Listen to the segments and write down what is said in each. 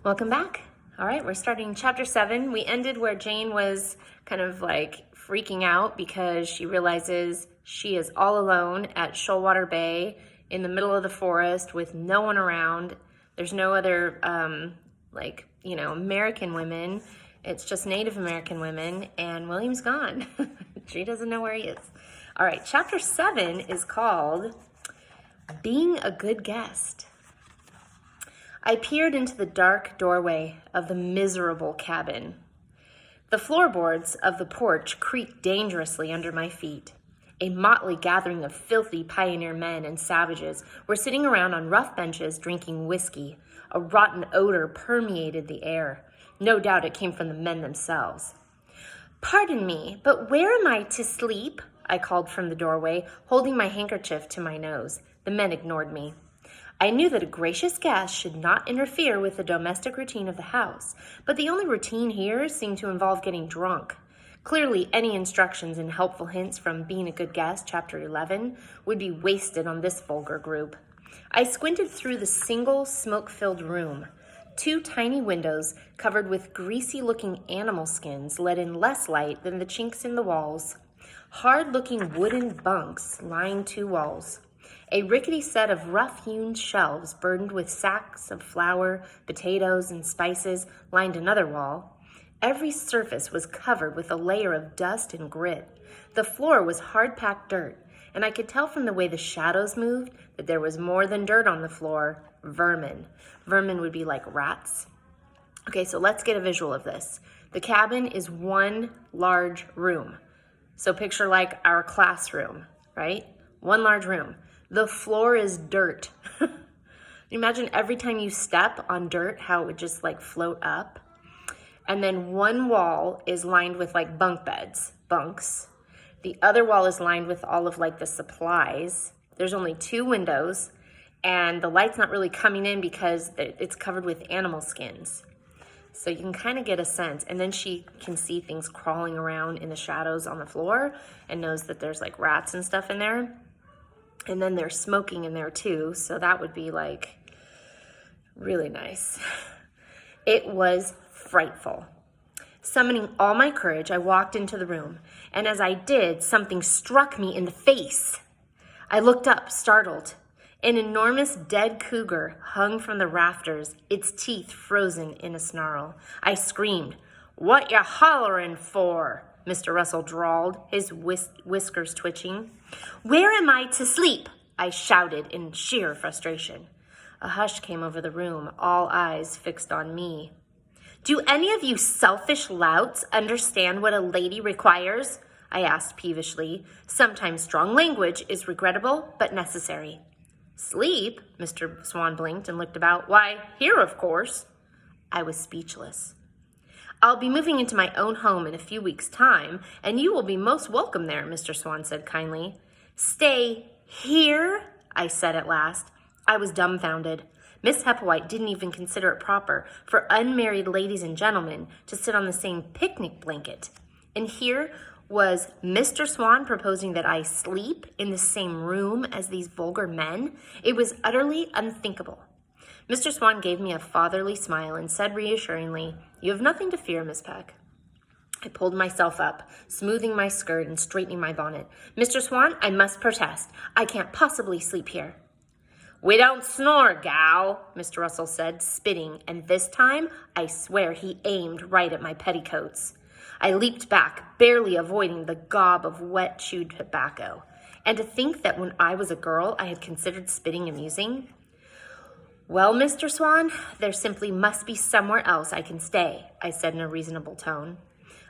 Welcome back. All right, we're starting chapter 7. We ended where Jane was kind of like freaking out because she realizes she is all alone at Shoalwater Bay in the middle of the forest with no one around. There's no other, American women. It's just Native American women, and William's gone. She doesn't know where he is. All right, chapter 7 is called Being a Good Guest. I peered into the dark doorway of the miserable cabin. The floorboards of the porch creaked dangerously under my feet. A motley gathering of filthy pioneer men and savages were sitting around on rough benches drinking whiskey. A rotten odor permeated the air. No doubt it came from the men themselves. "Pardon me, but where am I to sleep?" I called from the doorway, holding my handkerchief to my nose. The men ignored me. I knew that a gracious guest should not interfere with the domestic routine of the house, but the only routine here seemed to involve getting drunk. Clearly, any instructions and helpful hints from Being a Good Guest, chapter 11, would be wasted on this vulgar group. I squinted through the single smoke-filled room. 2 tiny windows covered with greasy-looking animal skins let in less light than the chinks in the walls. Hard-looking wooden bunks lined 2 walls. A rickety set of rough-hewn shelves burdened with sacks of flour, potatoes, and spices lined another wall. Every surface was covered with a layer of dust and grit. The floor was hard-packed dirt, and I could tell from the way the shadows moved that there was more than dirt on the floor, vermin. Vermin would be like rats. Okay, so let's get a visual of this. The cabin is one large room. So picture like our classroom, right? One large room. The floor is dirt. Imagine every time you step on dirt, how it would just like float up. And then one wall is lined with like bunk beds, bunks. The other wall is lined with all of like the supplies. There's only 2 windows, and the light's not really coming in because it's covered with animal skins. So you can kind of get a sense. And then she can see things crawling around in the shadows on the floor and knows that there's like rats and stuff in there. And then there's smoking in there too, so that would be like really nice. It was frightful. Summoning all my courage, I walked into the room, and as I did, something struck me in the face. I looked up, startled. An enormous dead cougar hung from the rafters, its teeth frozen in a snarl. I screamed, "What ya hollerin' for?" Mr. Russell drawled, his whiskers twitching. "Where am I to sleep?" I shouted in sheer frustration. A hush came over the room, all eyes fixed on me. "Do any of you selfish louts understand what a lady requires?" I asked peevishly. Sometimes strong language is regrettable but necessary. "Sleep?" Mr. Swan blinked and looked about. "Why, here, of course." I was speechless. "I'll be moving into my own home in a few weeks' time, and you will be most welcome there," Mr. Swan said kindly. "Stay here?" I said at last. I was dumbfounded. Miss Hepplewhite didn't even consider it proper for unmarried ladies and gentlemen to sit on the same picnic blanket. And here was Mr. Swan proposing that I sleep in the same room as these vulgar men. It was utterly unthinkable. Mr. Swan gave me a fatherly smile and said reassuringly, "You have nothing to fear, Miss Peck." I pulled myself up, smoothing my skirt and straightening my bonnet. "Mr. Swan, I must protest. I can't possibly sleep here." "We don't snore, gal," Mr. Russell said, spitting, and this time I swear he aimed right at my petticoats. I leaped back, barely avoiding the gob of wet chewed tobacco. And to think that when I was a girl, I had considered spitting amusing. "Well, Mr. Swan, there simply must be somewhere else I can stay," I said in a reasonable tone.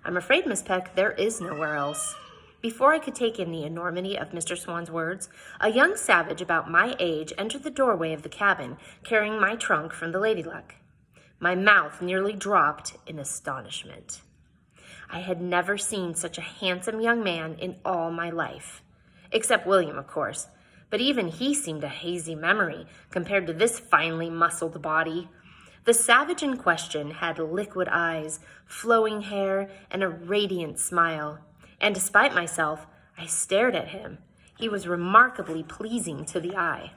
"I'm afraid, Miss Peck, there is nowhere else." Before I could take in the enormity of Mr. Swan's words, a young savage about my age entered the doorway of the cabin, carrying my trunk from the Lady Luck. My mouth nearly dropped in astonishment. I had never seen such a handsome young man in all my life. Except William, of course. But even he seemed a hazy memory compared to this finely muscled body. The savage in question had liquid eyes, flowing hair, and a radiant smile. And despite myself, I stared at him. He was remarkably pleasing to the eye.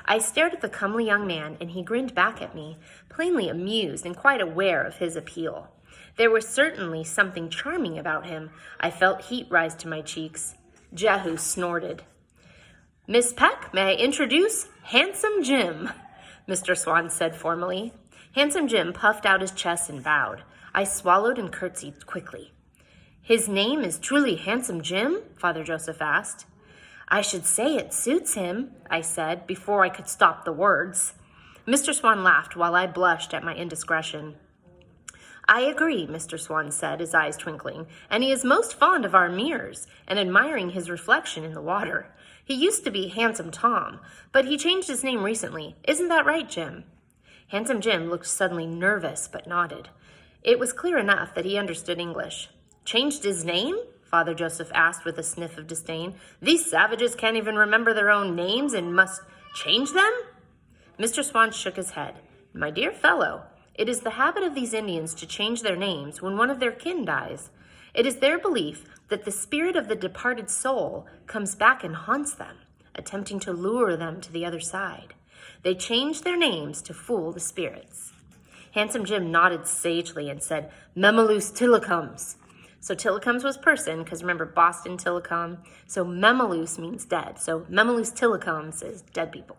I stared at the comely young man, and he grinned back at me, plainly amused and quite aware of his appeal. There was certainly something charming about him. I felt heat rise to my cheeks. Jehu snorted. "Miss Peck, may I introduce Handsome Jim?" Mr. Swan said formally. Handsome Jim puffed out his chest and bowed. I swallowed and curtsied quickly. "His name is truly Handsome Jim?" Father Joseph asked. "I should say it suits him," I said, before I could stop the words. Mr. Swan laughed while I blushed at my indiscretion. "I agree," Mr. Swan said, his eyes twinkling, "and he is most fond of our mirrors and admiring his reflection in the water. He used to be Handsome Tom, but he changed his name recently. Isn't that right, Jim?" Handsome Jim looked suddenly nervous but nodded. It was clear enough that he understood English. "Changed his name?" Father Joseph asked with a sniff of disdain. "These savages can't even remember their own names and must change them?" Mr. Swan shook his head. "My dear fellow, it is the habit of these Indians to change their names when one of their kin dies. It is their belief that the spirit of the departed soul comes back and haunts them, attempting to lure them to the other side. They change their names to fool the spirits." Handsome Jim nodded sagely and said, "Memaloose Tillicums." So Tillicums was person, because remember Boston Tillicum. So Memaloose means dead. So Memaloose Tillicums is dead people.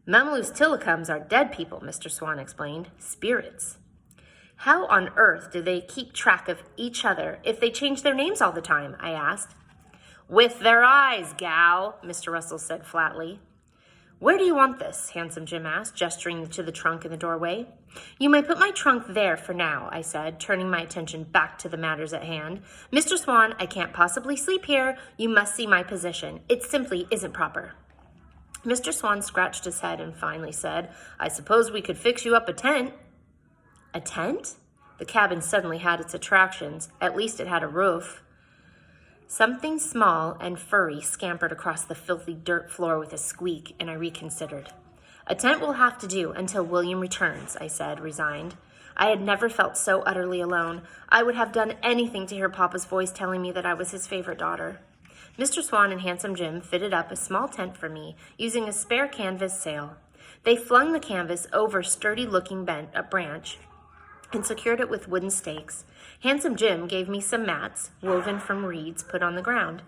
"Memaloose Tillicums are dead people," Mr. Swan explained. "Spirits." "How on earth do they keep track of each other if they change their names all the time?" I asked. "With their eyes, gal," Mr. Russell said flatly. "Where do you want this?" Handsome Jim asked, gesturing to the trunk in the doorway. "You may put my trunk there for now," I said, turning my attention back to the matters at hand. "Mr. Swan, I can't possibly sleep here. You must see my position. It simply isn't proper." Mr. Swan scratched his head and finally said, "I suppose we could fix you up a tent." A tent? The cabin suddenly had its attractions. At least it had a roof. Something small and furry scampered across the filthy dirt floor with a squeak, and I reconsidered. "A tent will have to do until William returns," I said, resigned. I had never felt so utterly alone. I would have done anything to hear Papa's voice telling me that I was his favorite daughter. Mr. Swan and Handsome Jim fitted up a small tent for me, using a spare canvas sail. They flung the canvas over a sturdy-looking branch and secured it with wooden stakes. Handsome Jim gave me some mats, woven from reeds put on the ground.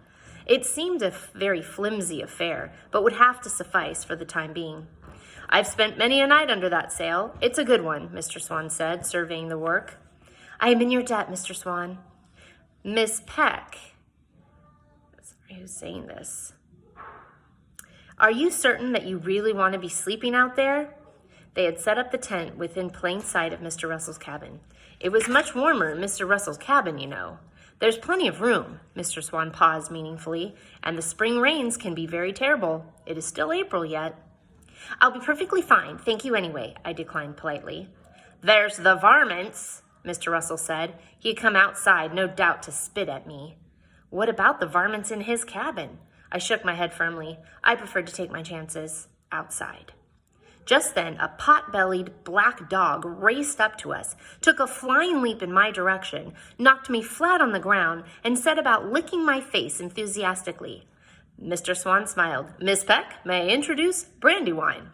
It seemed a very flimsy affair, but would have to suffice for the time being. "I've spent many a night under that sail. It's a good one," Mr. Swan said, surveying the work. "I am in your debt, Mr. Swan." "Miss Peck," who's saying this, "are you certain that you really want to be sleeping out there?" They had set up the tent within plain sight of Mr. Russell's cabin. It was much warmer in Mr. Russell's cabin, you know. "There's plenty of room." Mr. Swan paused meaningfully. "And the spring rains can be very terrible. It is still April yet." "I'll be perfectly fine, thank you anyway," I declined politely. "There's the varmints," Mr. Russell said. He had come outside, no doubt to spit at me. "What about the varmints in his cabin?" I shook my head firmly. I preferred to take my chances outside. Just then, a pot-bellied black dog raced up to us, took a flying leap in my direction, knocked me flat on the ground, and set about licking my face enthusiastically. Mr. Swan smiled. "Miss Peck, may I introduce Brandywine?"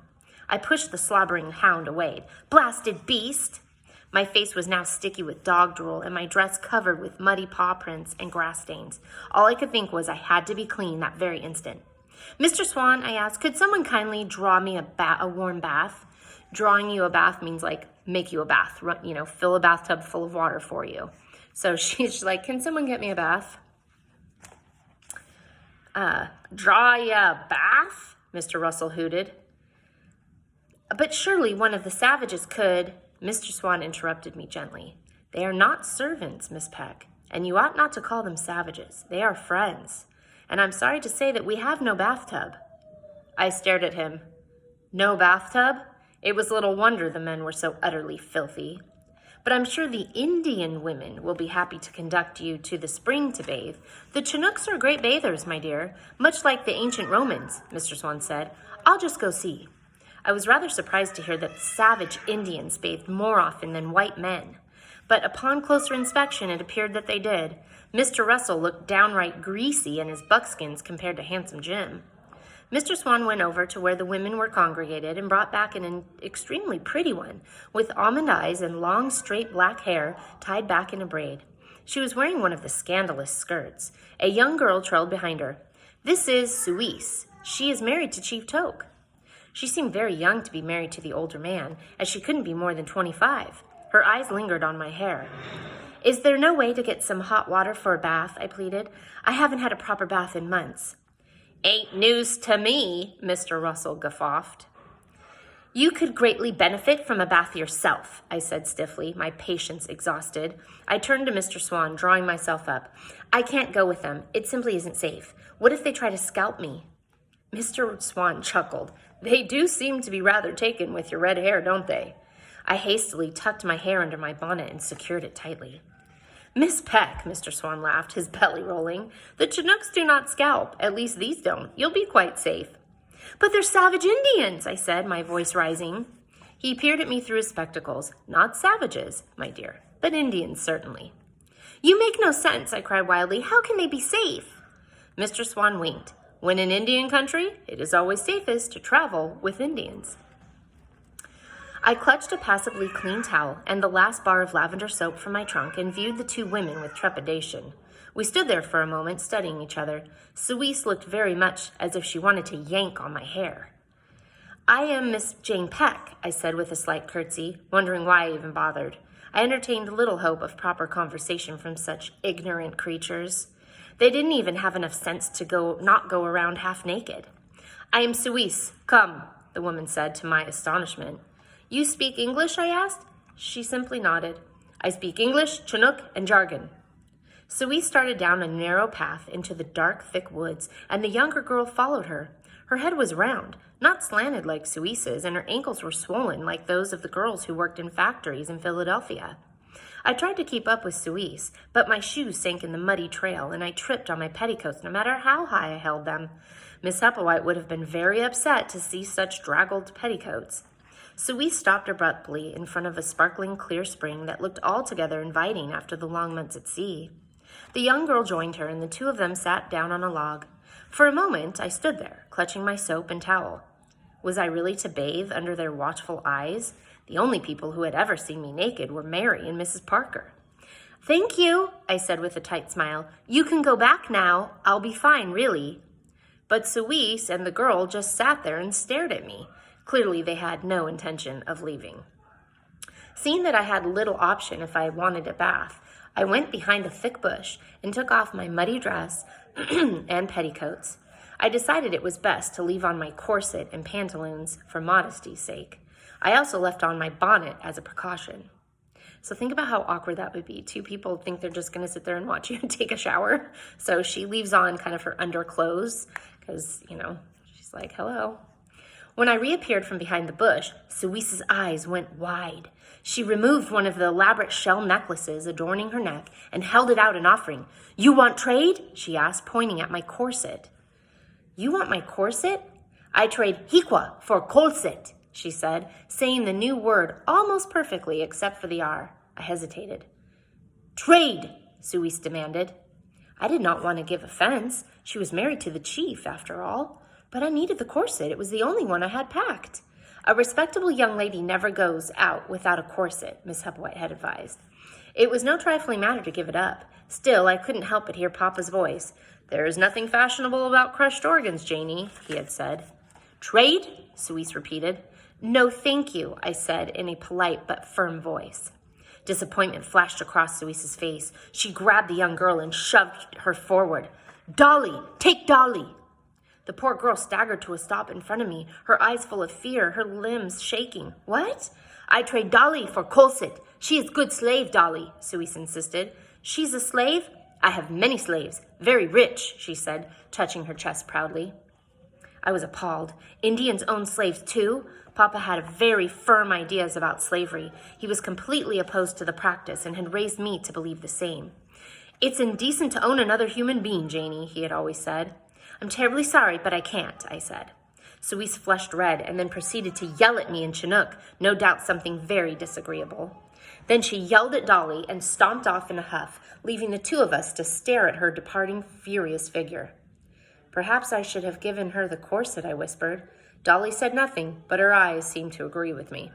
I pushed the slobbering hound away. "Blasted beast!" My face was now sticky with dog drool and my dress covered with muddy paw prints and grass stains. All I could think was I had to be clean that very instant. "Mr. Swan," I asked, "could someone kindly draw me a warm bath?" Drawing you a bath means like make you a bath, fill a bathtub full of water for you. So she's like, "Can someone get me a bath?" "Draw ya a bath?" Mr. Russell hooted. "But surely one of the savages could." Mr. Swan interrupted me gently. "They are not servants, Miss Peck, and you ought not to call them savages. They are friends. And I'm sorry to say that we have no bathtub." I stared at him. No bathtub? It was little wonder the men were so utterly filthy. "But I'm sure the Indian women will be happy to conduct you to the spring to bathe. The Chinooks are great bathers, my dear, much like the ancient Romans," Mr. Swan said. "I'll just go see." I was rather surprised to hear that savage Indians bathed more often than white men. But upon closer inspection, it appeared that they did. Mr. Russell looked downright greasy in his buckskins compared to Handsome Jim. Mr. Swan went over to where the women were congregated and brought back an extremely pretty one with almond eyes and long, straight black hair tied back in a braid. She was wearing one of the scandalous skirts. A young girl trailed behind her. "This is Suisse. She is married to Chief Toke." She seemed very young to be married to the older man, as she couldn't be more than 25. Her eyes lingered on my hair. "Is there no way to get some hot water for a bath?" I pleaded. "I haven't had a proper bath in months." "Ain't news to me," Mr. Russell guffawed. "You could greatly benefit from a bath yourself," I said stiffly, my patience exhausted. I turned to Mr. Swan, drawing myself up. "I can't go with them. It simply isn't safe. What if they try to scalp me?" Mr. Swan chuckled. "They do seem to be rather taken with your red hair, don't they?" I hastily tucked my hair under my bonnet and secured it tightly. "Miss Peck," Mr. Swan laughed, his belly rolling, "the Chinooks do not scalp. At least these don't. You'll be quite safe." "But they're savage Indians," I said, my voice rising. He peered at me through his spectacles. "Not savages, my dear, but Indians, certainly." "You make no sense," I cried wildly. "How can they be safe?" Mr. Swan winked. "When in Indian country, it is always safest to travel with Indians." I clutched a passably clean towel and the last bar of lavender soap from my trunk and viewed the two women with trepidation. We stood there for a moment, studying each other. Suisse looked very much as if she wanted to yank on my hair. "I am Miss Jane Peck," I said with a slight curtsy, wondering why I even bothered. I entertained little hope of proper conversation from such ignorant creatures. They didn't even have enough sense to not go around half naked. "I am Suisse. Come," the woman said, to my astonishment. "You speak English?" I asked. She simply nodded. "I speak English, Chinook, and jargon." So we started down a narrow path into the dark, thick woods, and the younger girl followed her. Her head was round, not slanted like Suisse's, and her ankles were swollen like those of the girls who worked in factories in Philadelphia. I tried to keep up with Suisse, but my shoes sank in the muddy trail, and I tripped on my petticoats no matter how high I held them. Miss Hepplewhite would have been very upset to see such draggled petticoats. So we stopped abruptly in front of a sparkling clear spring that looked altogether inviting after the long months at sea. The young girl joined her, and the two of them sat down on a log. For a moment, I stood there, clutching my soap and towel. Was I really to bathe under their watchful eyes? The only people who had ever seen me naked were Mary and Mrs. Parker. "Thank you," I said with a tight smile. "You can go back now. I'll be fine, really." But Suisse and the girl just sat there and stared at me. Clearly, they had no intention of leaving. Seeing that I had little option if I wanted a bath, I went behind a thick bush and took off my muddy dress and petticoats. I decided it was best to leave on my corset and pantaloons for modesty's sake. I also left on my bonnet as a precaution. So think about how awkward that would be. Two people think they're just going to sit there and watch you take a shower. So she leaves on kind of her underclothes because, she's like, "Hello." When I reappeared from behind the bush, Suisse's eyes went wide. She removed one of the elaborate shell necklaces adorning her neck and held it out in offering. "You want trade?" she asked, pointing at my corset. "You want my corset?" "I trade hiqua for colset," she said, saying the new word almost perfectly except for the R. I hesitated. "Trade," Suisse demanded. I did not want to give offense. She was married to the chief, after all. But I needed the corset. It was the only one I had packed. "A respectable young lady never goes out without a corset," Miss Hepplewhite had advised. It was no trifling matter to give it up. Still, I couldn't help but hear Papa's voice. "There is nothing fashionable about crushed organs, Janie," he had said. "Trade?" Suisse repeated. "No, thank you," I said in a polite but firm voice. Disappointment flashed across Suisse's face. She grabbed the young girl and shoved her forward. "Dolly! Take Dolly!" The poor girl staggered to a stop in front of me, her eyes full of fear, her limbs shaking. "What?" "I trade Dolly for Colset. She is good slave, Dolly," Suisse insisted. "She's a slave?" "I have many slaves. Very rich," she said, touching her chest proudly. I was appalled. Indians own slaves too? Papa had very firm ideas about slavery. He was completely opposed to the practice and had raised me to believe the same. "It's indecent to own another human being, Janie," he had always said. "I'm terribly sorry, but I can't," I said. Suisse flushed red and then proceeded to yell at me in Chinook, no doubt something very disagreeable. Then she yelled at Dolly and stomped off in a huff, leaving the two of us to stare at her departing furious figure. Perhaps I should have given her the corset, I whispered. Dolly said nothing, but her eyes seemed to agree with me.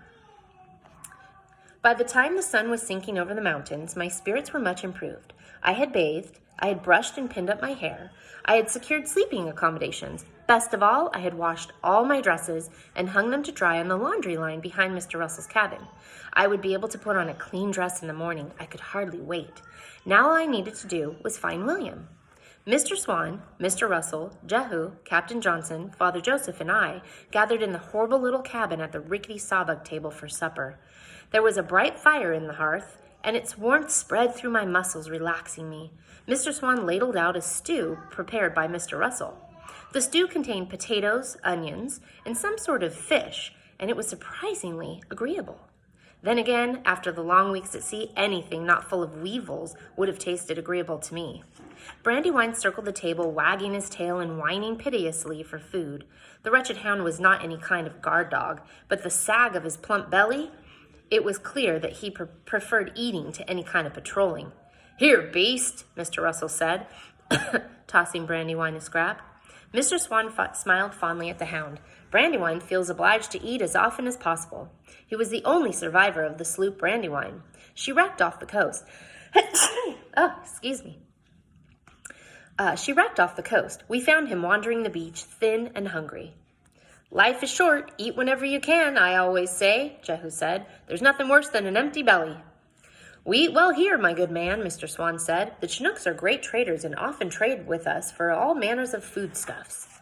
By the time the sun was sinking over the mountains, my spirits were much improved. I had bathed, I had brushed and pinned up my hair, I had secured sleeping accommodations. Best of all, I had washed all my dresses and hung them to dry on the laundry line behind Mr. Russell's cabin. I would be able to put on a clean dress in the morning. I could hardly wait. Now all I needed to do was find William. Mr. Swan, Mr. Russell, Jehu, Captain Johnson, Father Joseph, and I gathered in the horrible little cabin at the rickety sawbuck table for supper. There was a bright fire in the hearth, and its warmth spread through my muscles, relaxing me. Mr. Swan ladled out a stew prepared by Mr. Russell. The stew contained potatoes, onions, and some sort of fish, and it was surprisingly agreeable. Then again, after the long weeks at sea, anything not full of weevils would have tasted agreeable to me. Brandywine circled the table, wagging his tail and whining piteously for food. The wretched hound was not any kind of guard dog, but the sag of his plump belly, it was clear that he preferred eating to any kind of patrolling. "Here, beast," Mr. Russell said, tossing Brandywine a scrap. Mr. Swan smiled fondly at the hound. Brandywine feels obliged to eat as often as possible. He was the only survivor of the sloop Brandywine. She wrecked off the coast. She wrecked off the coast. We found him wandering the beach, thin and hungry. "Life is short. Eat whenever you can, I always say," Jehu said. "There's nothing worse than an empty belly." "We eat well here, my good man," Mr. Swan said. "The Chinooks are great traders and often trade with us for all manners of foodstuffs."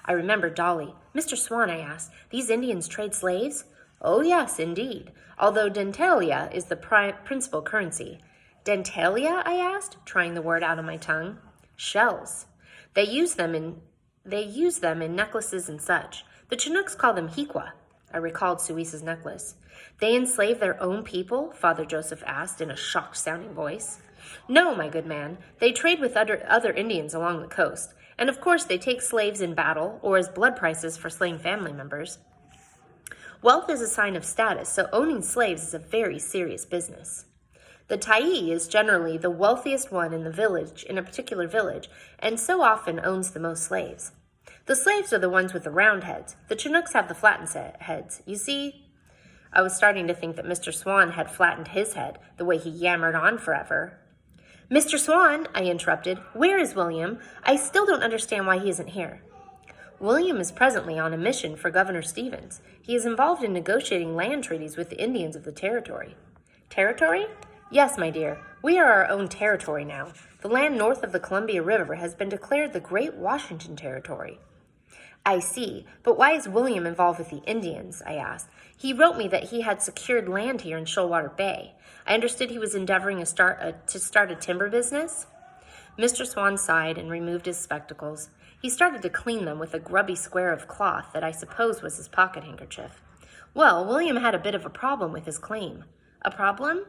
I remembered Dolly. "Mr. Swan," I asked, "these Indians trade slaves?" "Oh, yes, indeed, although dentalia is the principal currency." "Dentalia?" I asked, trying the word out of my tongue. "Shells. They use them in necklaces and such. The Chinooks call them hiqua." I recalled Suisa's necklace. "They enslave their own people?" Father Joseph asked in a shocked-sounding voice. "No, my good man. They trade with other Indians along the coast. And of course they take slaves in battle or as blood prices for slain family members. Wealth is a sign of status, so owning slaves is a very serious business. The Tyee is generally the wealthiest one in a particular village, and so often owns the most slaves. The slaves are the ones with the round heads. The Chinooks have the flattened heads. You see?" I was starting to think that Mr. Swan had flattened his head, the way he yammered on forever. "Mr. Swan," I interrupted, "where is William? I still don't understand why he isn't here." "William is presently on a mission for Governor Stevens. He is involved in negotiating land treaties with the Indians of the territory." "Territory?" "Yes, my dear. We are our own territory now. The land north of the Columbia River has been declared the Great Washington Territory." "I see. But why is William involved with the Indians?" I asked. "He wrote me that he had secured land here in Shoalwater Bay. I understood he was endeavoring to start a timber business." Mr. Swan sighed and removed his spectacles. He started to clean them with a grubby square of cloth that I suppose was his pocket handkerchief. "Well, William had a bit of a problem with his claim." "A problem?"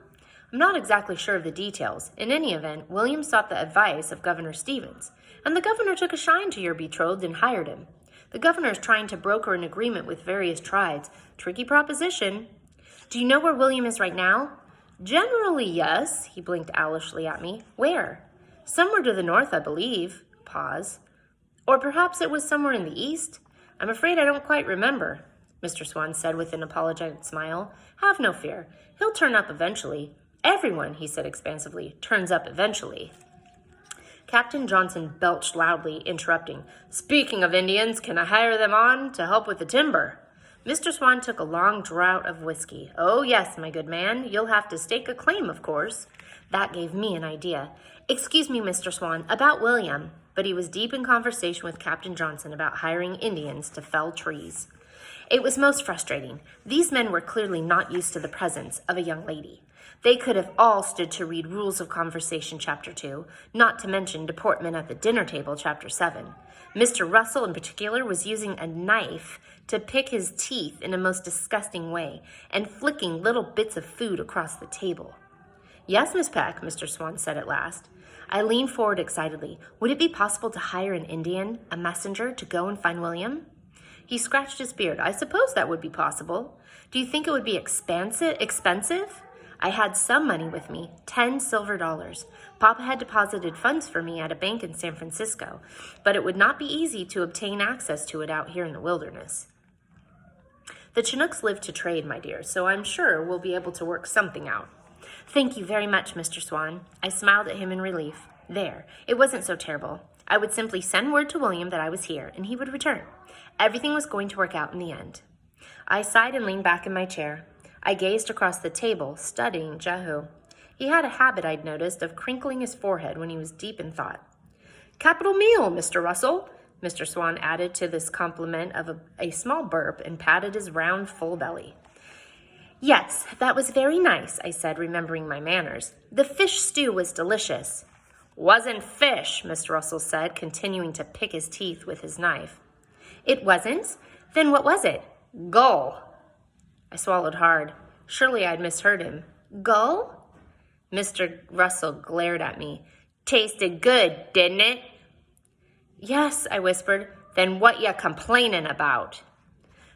"I'm not exactly sure of the details. In any event, William sought the advice of Governor Stevens, and the governor took a shine to your betrothed and hired him. The governor is trying to broker an agreement with various tribes. Tricky proposition." "Do you know where William is right now?" "Generally, yes." He blinked owlishly at me. "Where?" "Somewhere to the north, I believe." Pause. "Or perhaps it was somewhere in the east?" "I'm afraid I don't quite remember," Mr. Swan said with an apologetic smile. "Have no fear. He'll turn up eventually. Everyone," he said expansively, "turns up eventually." Captain Johnson belched loudly, interrupting. "Speaking of Indians, can I hire them on to help with the timber?" Mr. Swan took a long draught of whiskey. "Oh, yes, my good man. You'll have to stake a claim, of course." That gave me an idea. "Excuse me, Mr. Swan, about William." But he was deep in conversation with Captain Johnson about hiring Indians to fell trees. It was most frustrating. These men were clearly not used to the presence of a young lady. They could have all stood to read Rules of Conversation, Chapter 2, not to mention Deportment at the Dinner Table, Chapter 7. Mr. Russell, in particular, was using a knife to pick his teeth in a most disgusting way and flicking little bits of food across the table. "Yes, Miss Peck," Mr. Swan said at last. I leaned forward excitedly. "Would it be possible to hire an Indian, a messenger, to go and find William?" He scratched his beard. "I suppose that would be possible. Do you think it would be expensive?" I had some money with me, 10 silver dollars. Papa had deposited funds for me at a bank in San Francisco, but it would not be easy to obtain access to it out here in the wilderness. The Chinooks live to trade, my dear, so I'm sure we'll be able to work something out. Thank you very much, Mr. Swan. I smiled at him in relief. There, it wasn't so terrible. I would simply send word to William that I was here, and he would return. Everything was going to work out in the end. I sighed and leaned back in my chair. I gazed across the table, studying Jehu. He had a habit, I'd noticed, of crinkling his forehead when he was deep in thought. Capital meal, Mr. Russell, Mr. Swan added to this compliment of a small burp and patted his round, full belly. Yes, that was very nice, I said, remembering my manners. The fish stew was delicious. Wasn't fish, Mr. Russell said, continuing to pick his teeth with his knife. It wasn't? Then what was it? Gull. I swallowed hard. Surely I'd misheard him. Gull? Mr. Russell glared at me. Tasted good, didn't it? Yes, I whispered. Then what ya complainin' about?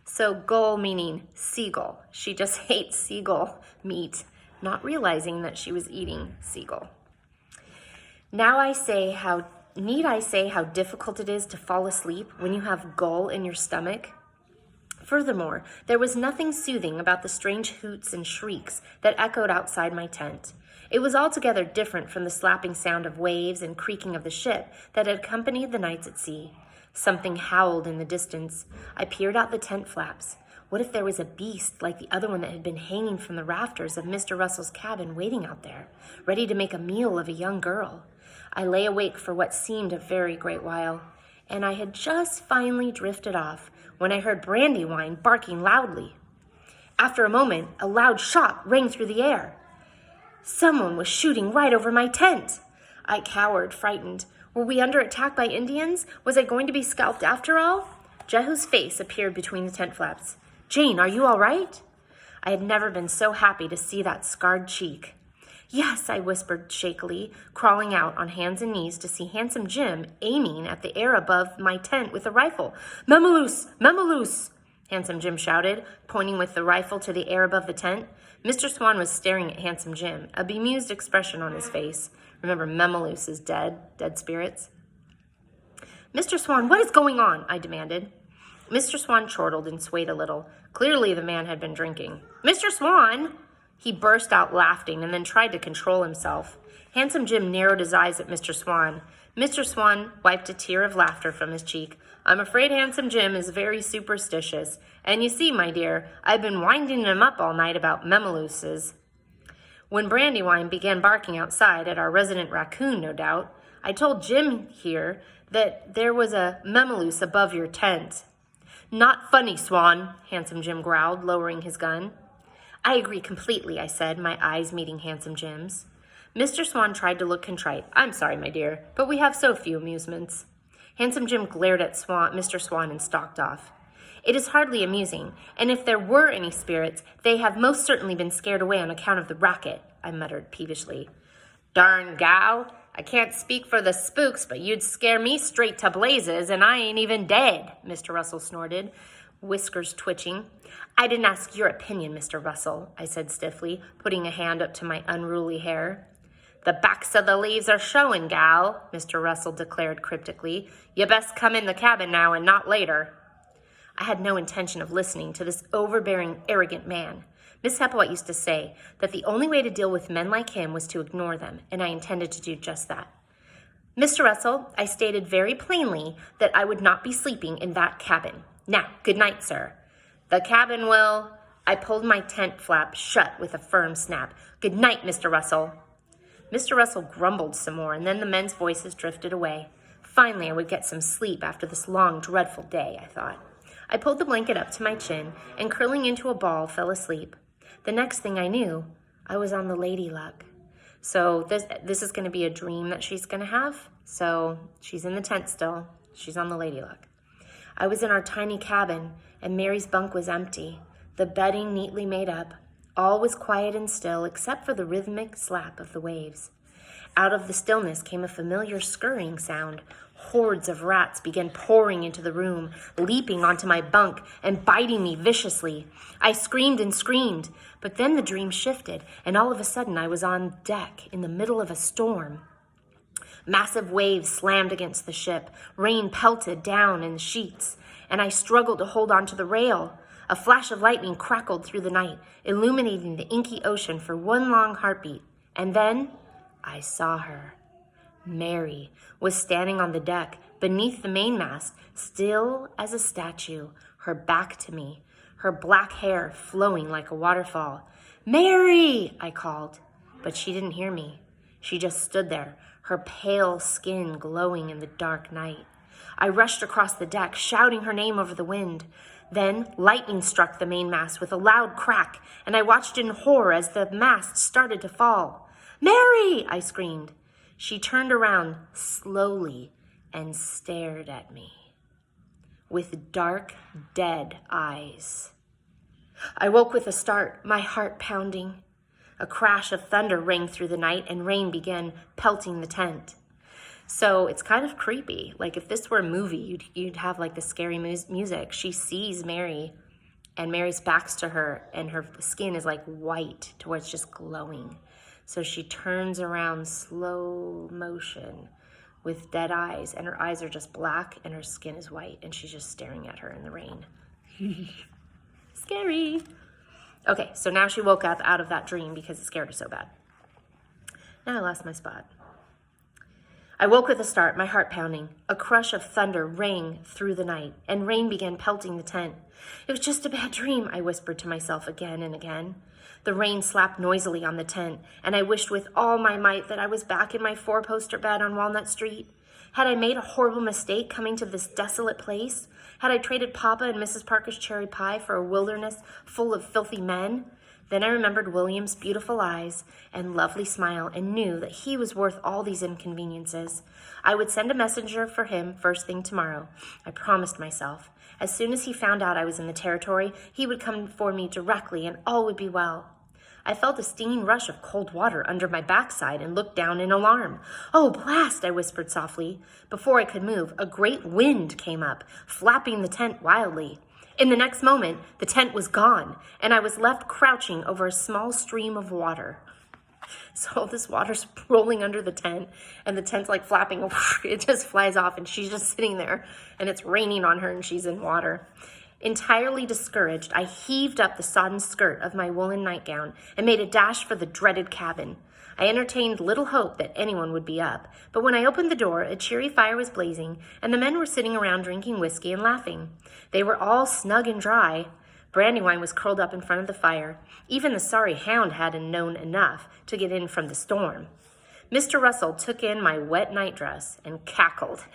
So gull meaning seagull. She just hates seagull meat, not realizing that she was eating seagull. Need I say how difficult it is to fall asleep when you have gull in your stomach? Furthermore, there was nothing soothing about the strange hoots and shrieks that echoed outside my tent. It was altogether different from the slapping sound of waves and creaking of the ship that had accompanied the nights at sea. Something howled in the distance. I peered out the tent flaps. What if there was a beast like the other one that had been hanging from the rafters of Mr. Russell's cabin waiting out there, ready to make a meal of a young girl? I lay awake for what seemed a very great while, and I had just finally drifted off when I heard Brandywine barking loudly. After a moment, a loud shot rang through the air. Someone was shooting right over my tent. I cowered, frightened. Were we under attack by Indians? Was I going to be scalped after all? Jehu's face appeared between the tent flaps. Jane, are you all right? I had never been so happy to see that scarred cheek. Yes, I whispered shakily, crawling out on hands and knees to see Handsome Jim aiming at the air above my tent with a rifle. Memaloose! Memaloose! Handsome Jim shouted, pointing with the rifle to the air above the tent. Mr. Swan was staring at Handsome Jim, a bemused expression on his face. Remember, Memaloose is dead spirits. Mr. Swan, what is going on? I demanded. Mr. Swan chortled and swayed a little. Clearly the man had been drinking. Mr. Swan! He burst out laughing and then tried to control himself. Handsome Jim narrowed his eyes at Mr. Swan. Mr. Swan wiped a tear of laughter from his cheek. I'm afraid Handsome Jim is very superstitious. And you see, my dear, I've been winding him up all night about memalooses. When Brandywine began barking outside at our resident raccoon, no doubt, I told Jim here that there was a memaloose above your tent. Not funny, Swan, Handsome Jim growled, lowering his gun. I agree completely, I said, my eyes meeting Handsome Jim's. Mr. Swan tried to look contrite. I'm sorry, my dear, but we have so few amusements. Handsome Jim glared at Mr. Swan and stalked off. It is hardly amusing, and if there were any spirits, they have most certainly been scared away on account of the racket, I muttered peevishly. Darn gal, I can't speak for the spooks, but you'd scare me straight to blazes, and I ain't even dead, Mr. Russell snorted, whiskers twitching. I didn't ask your opinion, Mr. Russell, I said stiffly, putting a hand up to my unruly hair. The backs of the leaves are showing, gal, Mr. Russell declared cryptically. You best come in the cabin now and not later. I had no intention of listening to this overbearing, arrogant man. Miss Hepplewhite used to say that the only way to deal with men like him was to ignore them, and I intended to do just that. Mr. Russell, I stated very plainly that I would not be sleeping in that cabin. Now, good night, sir. The cabin will... I pulled my tent flap shut with a firm snap. Good night, Mr. Russell. Mr. Russell grumbled some more, and then the men's voices drifted away. Finally, I would get some sleep after this long, dreadful day, I thought. I pulled the blanket up to my chin, and curling into a ball, fell asleep. The next thing I knew, I was on the Lady Luck. So this is going to be a dream that she's going to have. So she's in the tent still. She's on the Lady Luck. I was in our tiny cabin, and Mary's bunk was empty, the bedding neatly made up. All was quiet and still, except for the rhythmic slap of the waves. Out of the stillness came a familiar scurrying sound, Hordes of rats began pouring into the room, leaping onto my bunk and biting me viciously. I screamed and screamed, but then the dream shifted, and all of a sudden I was on deck in the middle of a storm. Massive waves slammed against the ship, rain pelted down in the sheets, and I struggled to hold onto the rail. A flash of lightning crackled through the night, illuminating the inky ocean for one long heartbeat. And then I saw her. Mary was standing on the deck beneath the mainmast, still as a statue, her back to me, her black hair flowing like a waterfall. "Mary!" I called, but she didn't hear me. She just stood there, her pale skin glowing in the dark night. I rushed across the deck, shouting her name over the wind. Then lightning struck the mainmast with a loud crack, and I watched in horror as the mast started to fall. "Mary!" I screamed. She turned around slowly and stared at me with dark, dead eyes. I woke with a start, my heart pounding. A crash of thunder rang through the night, and rain began pelting the tent. So it's kind of creepy. Like if this were a movie, you'd have like the scary music. She sees Mary, and Mary's back's to her, and her skin is like white to where it's just glowing. So she turns around slow motion with dead eyes, and her eyes are just black and her skin is white, and she's just staring at her in the rain. Scary. Okay, so now she woke up out of that dream because it scared her so bad. Now I lost my spot. I woke with a start, my heart pounding. A crush of thunder rang through the night, and rain began pelting the tent. It was just a bad dream, I whispered to myself again and again. The rain slapped noisily on the tent, and I wished with all my might that I was back in my four-poster bed on Walnut Street. Had I made a horrible mistake coming to this desolate place? Had I traded Papa and Mrs. Parker's cherry pie for a wilderness full of filthy men? Then I remembered William's beautiful eyes and lovely smile and knew that he was worth all these inconveniences. I would send a messenger for him first thing tomorrow. I promised myself. As soon as he found out I was in the territory, he would come for me directly and all would be well. I felt a stinging rush of cold water under my backside and looked down in alarm. "Oh, blast," I whispered softly. Before I could move, a great wind came up, flapping the tent wildly. In the next moment, the tent was gone, and I was left crouching over a small stream of water. So all this water's rolling under the tent, and the tent's like flapping. It just flies off, and she's just sitting there, and it's raining on her, and she's in water. Entirely discouraged, I heaved up the sodden skirt of my woolen nightgown and made a dash for the dreaded cabin. I entertained little hope that anyone would be up, but when I opened the door, a cheery fire was blazing, and the men were sitting around drinking whiskey and laughing. They were all snug and dry. Brandywine was curled up in front of the fire. Even the sorry hound hadn't known enough to get in from the storm. Mr. Russell took in my wet nightdress and cackled.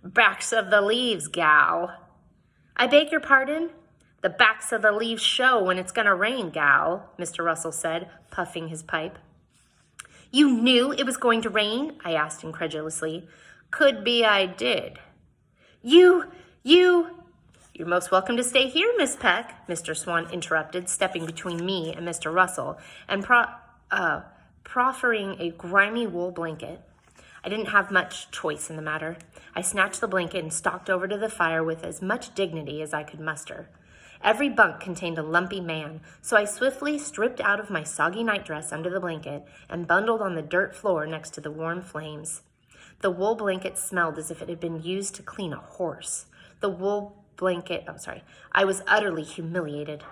"Backs of the leaves, gal." "I beg your pardon?" "The backs of the leaves show when it's going to rain, gal," Mr. Russell said, puffing his pipe. "You knew it was going to rain?" I asked incredulously. "Could be I did." You're most welcome to stay here, Miss Peck," Mr. Swan interrupted, stepping between me and Mr. Russell and proffering a grimy wool blanket. I didn't have much choice in the matter. I snatched the blanket and stalked over to the fire with as much dignity as I could muster. Every bunk contained a lumpy man, so I swiftly stripped out of my soggy nightdress under the blanket and bundled on the dirt floor next to the warm flames. The wool blanket smelled as if it had been used to clean a horse. I was utterly humiliated.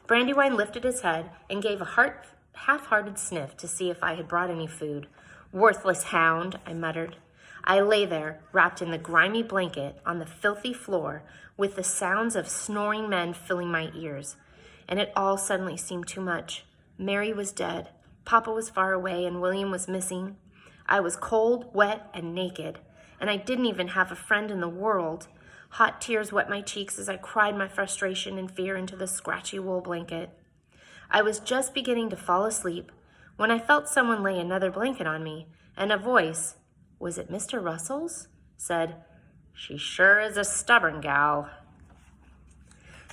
Brandywine lifted his head and gave a half-hearted sniff to see if I had brought any food. "Worthless hound," I muttered. I lay there, wrapped in the grimy blanket on the filthy floor, with the sounds of snoring men filling my ears. And it all suddenly seemed too much. Mary was dead. Papa was far away, and William was missing. I was cold, wet, and naked, and I didn't even have a friend in the world. Hot tears wet my cheeks as I cried my frustration and fear into the scratchy wool blanket. I was just beginning to fall asleep when I felt someone lay another blanket on me, and a voice, was it Mr. Russell's, said, "She sure is a stubborn gal."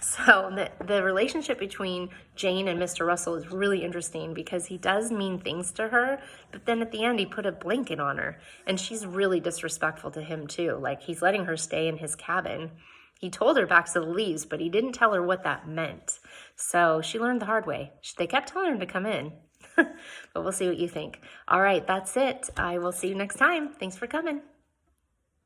So the relationship between Jane and Mr. Russell is really interesting because he does mean things to her, but then at the end he put a blanket on her, and she's really disrespectful to him too. Like, he's letting her stay in his cabin. He told her back to the leaves, but he didn't tell her what that meant. So she learned the hard way. They kept telling her to come in. But we'll see what you think. All right, that's it. I will see you next time. Thanks for coming.